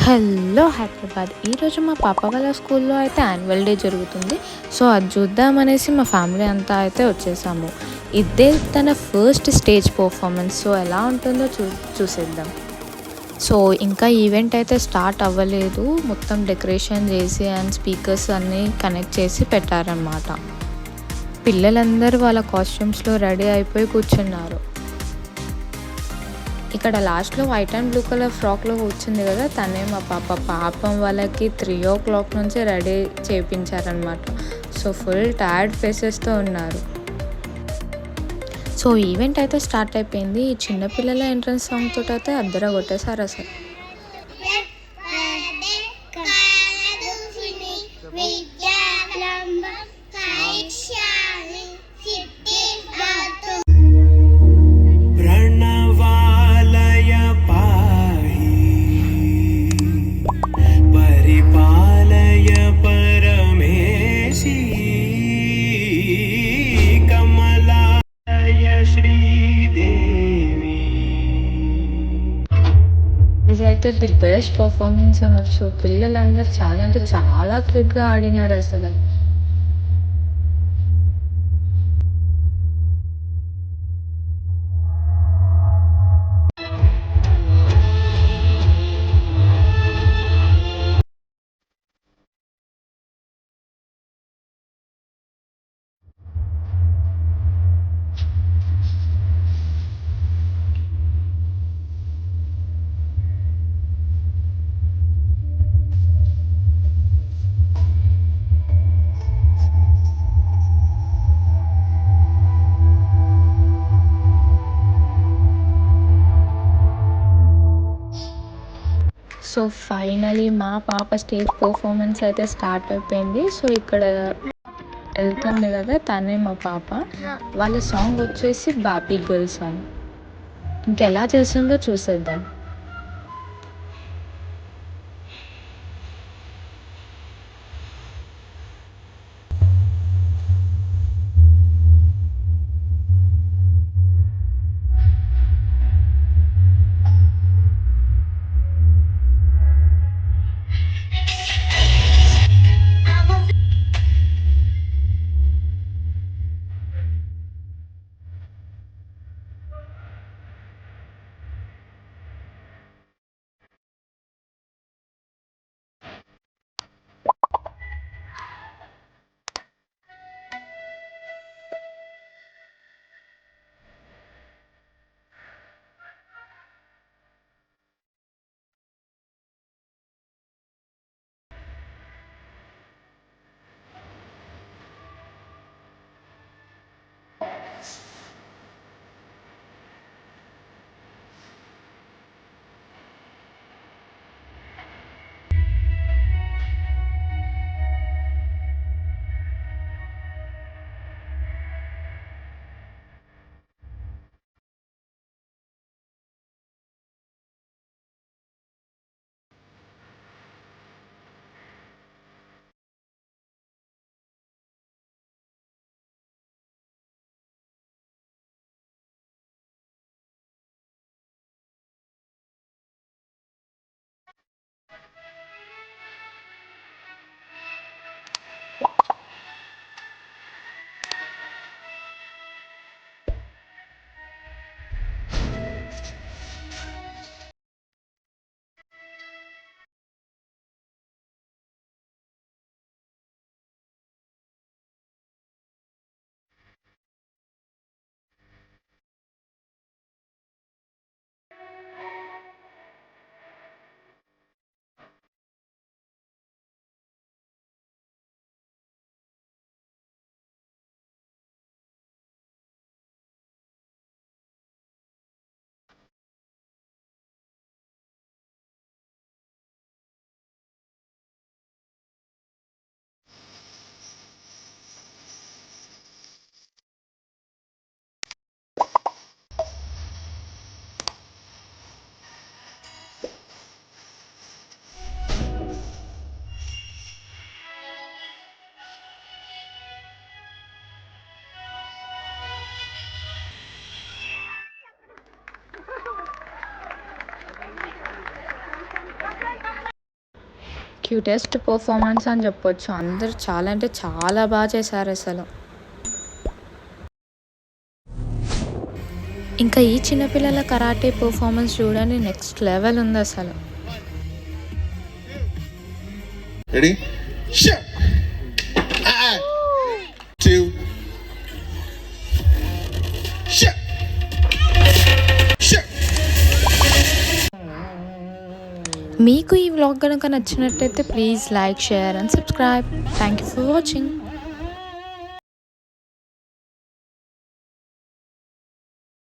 Hello Hyderabad. ఈరోజు మా పాప వాళ్ళ స్కూల్లో అయితే యాన్యువల్ డే జరుగుతుంది. సో, అది చూద్దామనేసి మా ఫ్యామిలీ అంతా అయితే వచ్చేసాము. ఇదే తన ఫస్ట్ స్టేజ్ పర్ఫార్మెన్స్. సో, ఎలా ఉంటుందో చూసేద్దాం. సో, ఇంకా ఈవెంట్ అయితే స్టార్ట్ అవ్వలేదు. మొత్తం డెకరేషన్ చేసి అండ్ స్పీకర్స్ అన్నీ కనెక్ట్ చేసి పెట్టారనమాట. పిల్లలందరూ వాళ్ళ కాస్ట్యూమ్స్‌లో రెడీ అయిపోయి కూర్చున్నారు. ఇక్కడ లాస్ట్‌లో వైట్ అండ్ బ్లూ కలర్ ఫ్రాక్‌లో కూర్చుంది కదా! తనే మా పాప. పాపం వాళ్ళకి 3:00 నుంచే రెడీ చేపించారనమాట. సో, ఫుల్ టైర్డ్ ఫేసెస్‌తో ఉన్నారు. సో, ఈవెంట్ అయితే స్టార్ట్ అయిపోయింది. ఈ చిన్న పిల్లల ఎంట్రన్స్ సాంగ్ తోటైతే అద్దరగొట్టేసారసలు. प्रणवालय पाहि परिपालय परमेशि कमलाय श्रीदेवी. ఇదైతే ది బెస్ట్ పర్ఫార్మెన్స్ అనొచ్చు. పిల్లలందరూ చాలా అంటే చాలా క్యూట్‌గా ఆడినారసలు. సో, ఫైనలీ మా పాప స్టేజ్ పర్ఫార్మెన్స్ అయితే స్టార్ట్ అయిపోయింది. సో, ఇక్కడ వెళ్తుంది కదా! తనే మా పాప. వాళ్ళ సాంగ్ వచ్చేసి 'బార్బీ గర్ల్' సాంగ్. ఇంకెలా చేసిందో చూసేద్దాం. క్యూటెస్ట్ పర్ఫార్మెన్స్ అని చెప్పొచ్చు. అందరూ చాలా అంటే చాలా బాగా చేశారు అసలు. ఇంకా ఈ చిన్నపిల్లల కరాటే పర్ఫార్మెన్స్ చూడండి, నెక్స్ట్ లెవెల్ ఉంది అసలు. Ready? Shut. 2. Shut. Shut. మీకు ఈ వ్లాగ్ కనుక నచ్చినట్టయితే please like, share and subscribe. Thank you for watching.